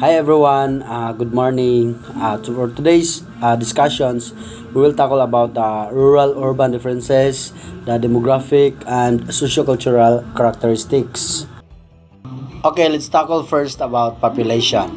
Hi everyone, good morning. For today's discussions, we will tackle about the rural-urban differences, the demographic and sociocultural characteristics. Okay, let's tackle first about population.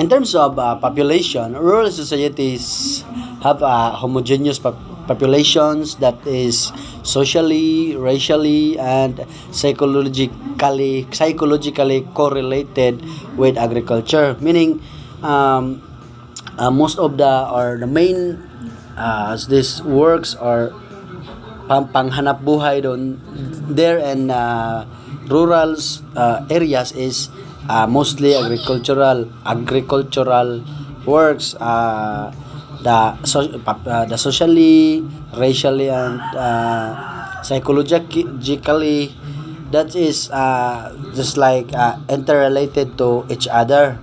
In terms of population, rural societies have homogeneous populations that is socially, racially, and psychologically correlated with agriculture. Meaning, most of the main this works or panghanap buhay doon there in rural areas is mostly agricultural works, the socially, racially, and psychologically, that is just like interrelated to each other.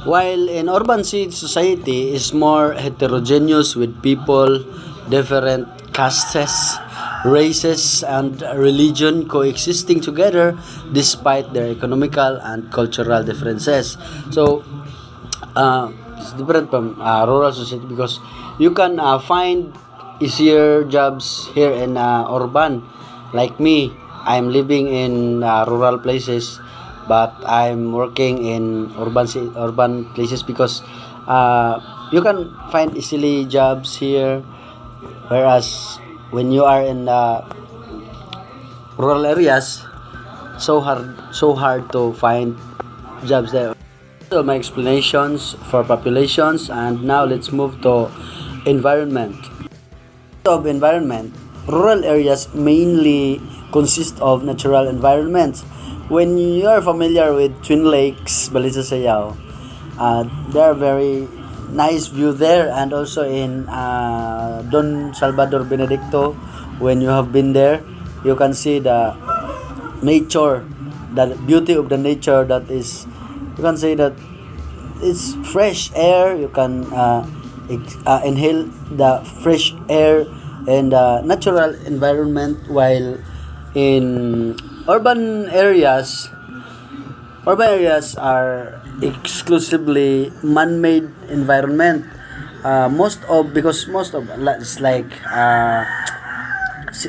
While in urban society is more heterogeneous with people, different castes, races, and religion coexisting together despite their economical and cultural differences. So, it's different from rural society because you can find easier jobs here in urban. Like me, I'm living in rural places, but I'm working in urban places because you can find easily jobs here, whereas when you are in rural areas, so hard to find jobs there. So my explanations for populations, and now let's move to environment. Of environment, rural areas mainly consist of natural environments. When you are familiar with Twin Lakes, Balisa Sayao, there are very nice view there, and also in Don Salvador Benedicto. When you have been there, you can see the nature, the beauty of the nature. That is, you can say that it's fresh air. You can inhale the fresh air and natural environment, while in urban areas urban areas are exclusively man-made environment. Most of it's like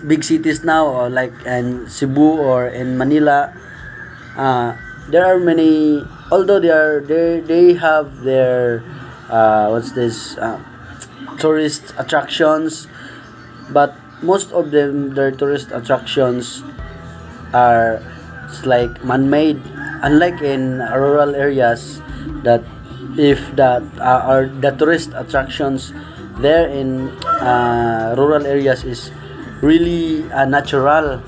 big cities now, or like in Cebu or in Manila. There are many, although they have their what's this tourist attractions, but most of them, their tourist attractions are it's like man-made, unlike in rural areas, that if that are the tourist attractions there in rural areas is really natural,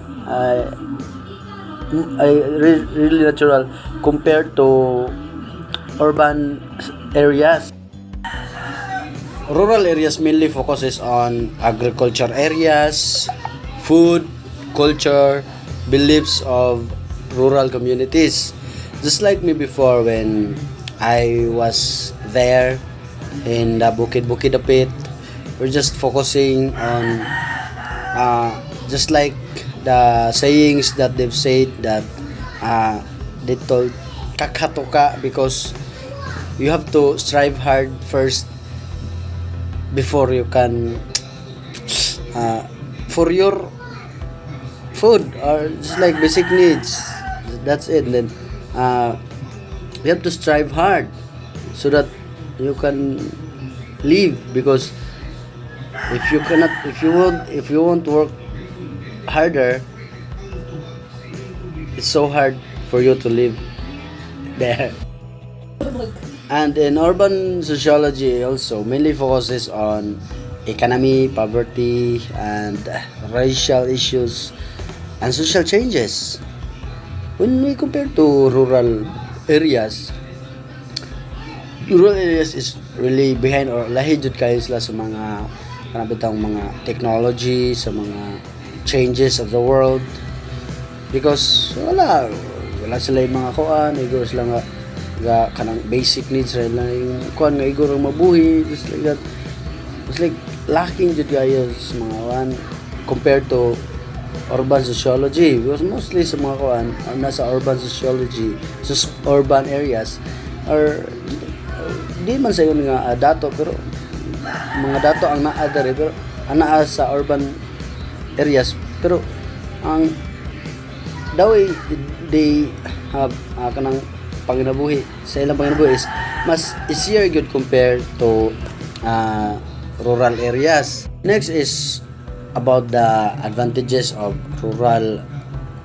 really natural compared to urban areas. Rural areas mainly focuses on agriculture areas, food, culture, beliefs of rural communities. Just like me before, when I was there in the Bukid Dapit, we're just focusing on just like the sayings that they've said, that they told kakatoka, because you have to strive hard first before you can for your food, or just like basic needs. That's it. Then you have to strive hard so that you can live, because if you won't work harder, it's so hard for you to live there. And in urban sociology also mainly focuses on economy, poverty, and racial issues and social changes. When we compare to areas, rural areas is really behind, or lahi jud kayo sila sa mga kanabitang mga technology, sa mga changes of the world, because wala sila yung mga kuan, igor sila nga kanang basic needs ra lang yung kuan nga igor mabuhi, just like that. It's like lacking jud kayo sa mga kuan compared to urban sociology, because mostly sa mga kuan are nasa urban sociology, sa urban areas, or di man sa yun nga dato, pero mga dato ang naa dere, pero ang naa sa urban areas, pero ang daw they have kanang panginabuhi sa ilang panginabuhi is mas easier good compared to rural areas. Next is about the advantages of rural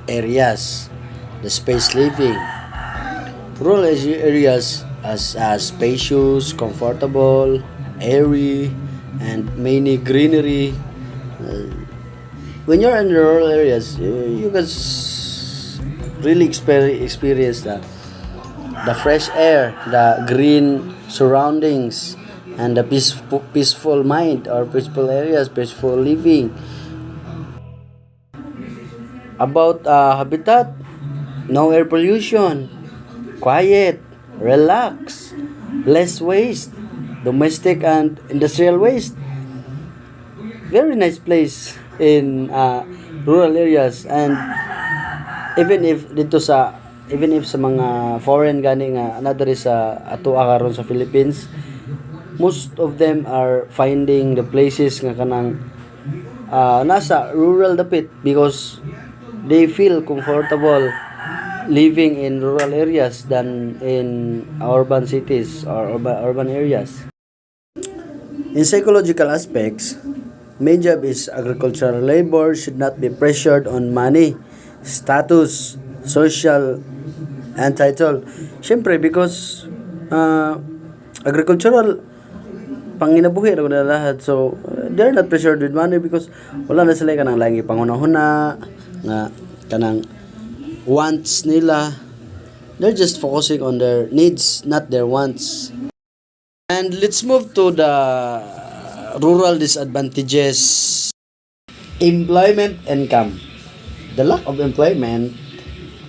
areas, the space living. Rural areas as spacious, comfortable, airy, and many greenery. When you're in the rural areas, you can really experience the fresh air, the green surroundings, and the peaceful mind or peaceful areas, peaceful living. About habitat, no air pollution, quiet, relax, less waste, domestic and industrial waste. Very nice place in rural areas, and even if sa mga foreign gani nga another is sa ato karon sa Philippines, most of them are finding the places nga kanang nasa rural dapit, because they feel comfortable living in rural areas than in urban cities or urban areas. In psychological aspects, main job is agricultural labor should not be pressured on money, status, social, and title. Siyempre, because agricultural panginabuhi ra na lahat. So, they're not pressured with money because wala na sila kanang langi panghuna-huna nga kanang wants nila. They're just focusing on their needs, not their wants. And let's move to the rural disadvantages. Employment income. The lack of employment,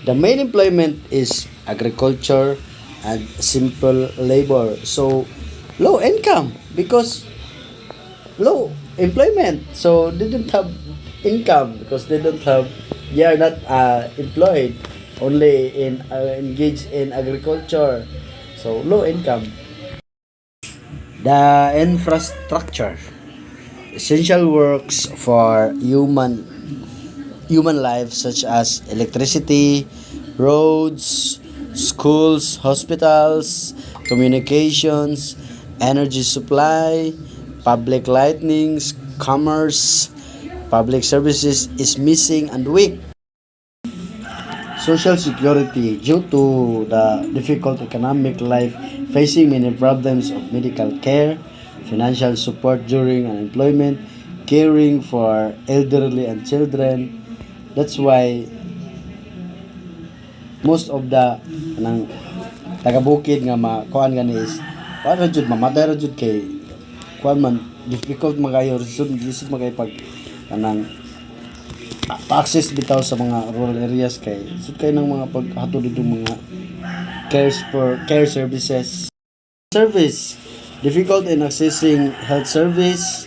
the main employment is agriculture and simple labor. So, low income because low employment. So, they don't have income because they are not employed, only engaged in agriculture. So, low income. The infrastructure, essential works for human life such as electricity, roads, schools, hospitals, communications, energy supply, public lightnings, commerce, public services is missing and weak. Social security, due to the difficult economic life, facing many problems of medical care, financial support during unemployment, caring for elderly and children. That's why most of the kanang taga-bukid nga kuan gani is kuan ra jud mamatay ra jud kay kuan man difficult magayo lisod magay pag kanang access bitaw sa mga rural areas kay sud kay ng mga paghatod dito mga care services. Service, difficult in accessing health service,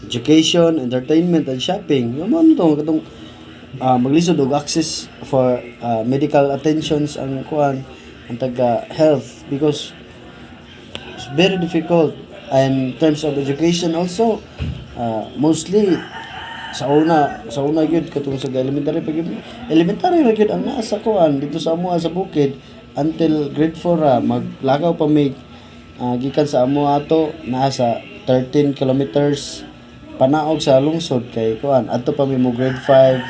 education, entertainment, and shopping. Yung mga ito katong maglisod og access for medical attentions ang kuan ang taga health, because it's very difficult. And in terms of education also, mostly sa una gyud katong sa elementary ra gyud ang naa sa kuan dito sa amoa sa bukid until grade 4 maglakaw pa mig gikan sa amoa ato naa sa 13 kilometers panaog sa lungsod kay kuan adto pa mi mo grade 5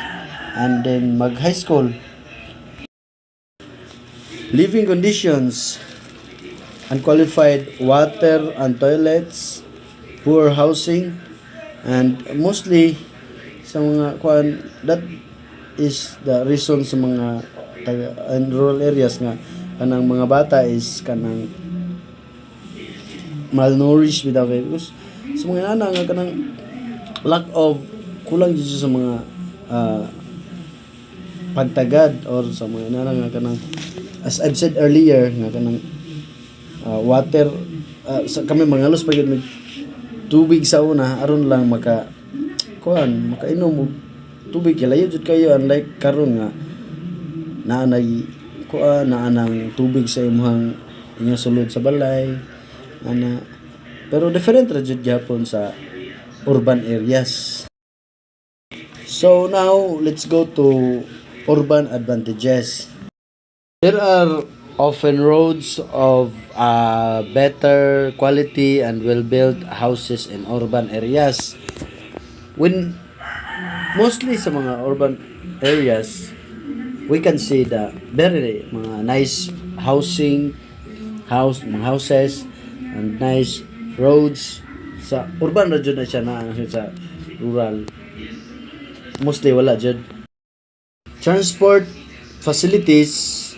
and then mag high school. Living conditions, unqualified water and toilets, poor housing, and mostly sa mga kuan, that is the reason sa mga in rural areas nga kanang mga bata is kanang malnourished without because sa mga nana nga kanang lack of kulang dito sa mga pagtagad or sa mga nana nga kanang as I've said earlier nga kanang water sa kami mangalos pa gyud tubig sa una aron lang makainom og tubig layo jud kayo, unlike karon nga naanay naanang tubig sa imong inyong sulod sa balay ana, pero different ra jud gyapon sa urban areas. So now let's go to urban advantages. There are often roads of better quality and well-built houses in urban areas. When mostly sa mga urban areas, we can see the very mga nice mga houses and nice roads. Sa urban region na siya, na sa rural mostly wala jud. Transport facilities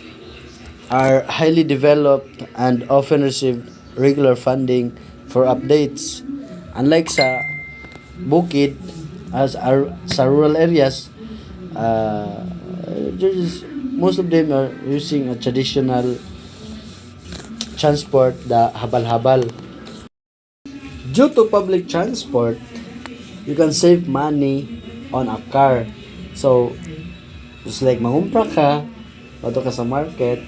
are highly developed and often receive regular funding for updates. Unlike sa bukid, sa rural areas, most of them are using a traditional transport, the habal-habal. Due to public transport, you can save money on a car. So, just like mangumpra ka, bato ka sa market,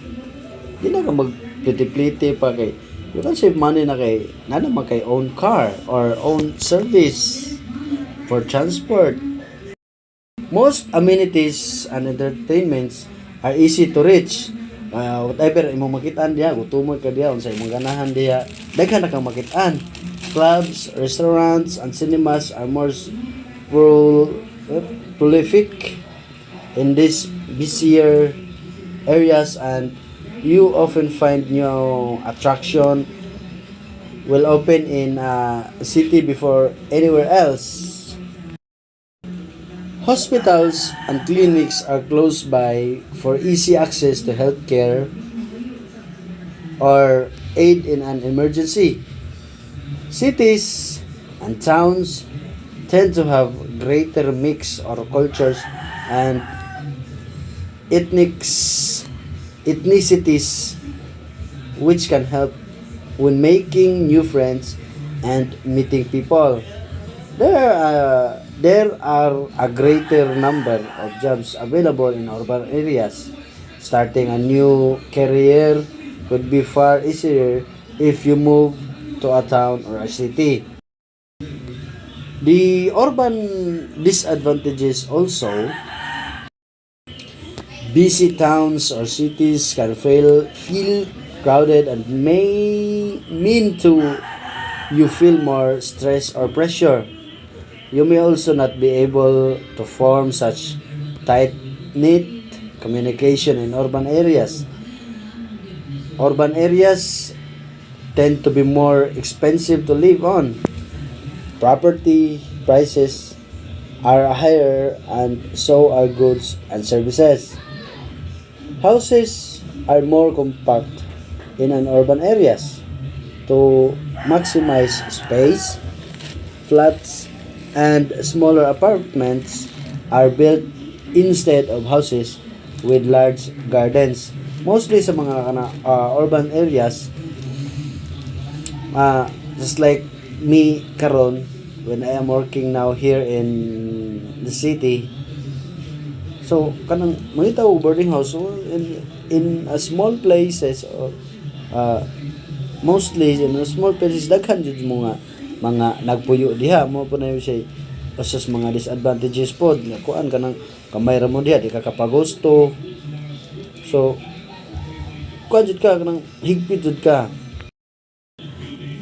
di na ka magpliti-pliti pa kay, you can save money na kay, naman kay own car or own service for transport. Most amenities and entertainments are easy to reach. Whatever imong makitaan diha, gutumod ka diha, unsay imong ganahan diha, daghan na kang makitaan. Clubs, restaurants, and cinemas are more prolific in these busier areas, and you often find new attraction will open in a city before anywhere else. Hospitals and clinics are close by for easy access to healthcare or aid in an emergency. Cities and towns tend to have greater mix or cultures and ethnicities, which can help when making new friends and meeting people. There are a greater number of jobs available in urban areas. Starting a new career could be far easier if you move to a town or a city. The urban disadvantages also: busy towns or cities can feel crowded and may mean to you feel more stress or pressure. You may also not be able to form such tight-knit communication in urban areas. Urban areas tend to be more expensive to live on. Property prices are higher, and so are goods and services. Houses are more compact in an urban areas. To maximize space, flats and smaller apartments are built instead of houses with large gardens. Mostly sa mga urban areas, just like me karon, when I am working now here in the city, so kanang mangita og boarding house, so in a small places, or mostly in a small places, daghan jud mga nagpuyo diha. Mo po na yun siya usas mga disadvantages po, kuan ka ng kamay ra mo diha, di ka kapagusto. So kuan jud ka kanang higpit jud ka.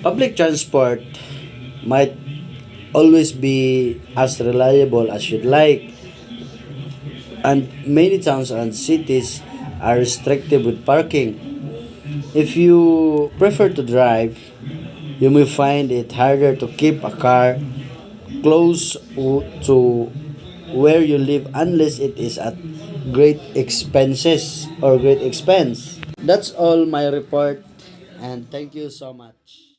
Public transport might always be as reliable as you'd like, and many towns and cities are restrictive with parking. If you prefer to drive, you may find it harder to keep a car close to where you live unless it is at great expense. That's all my report, and thank you so much.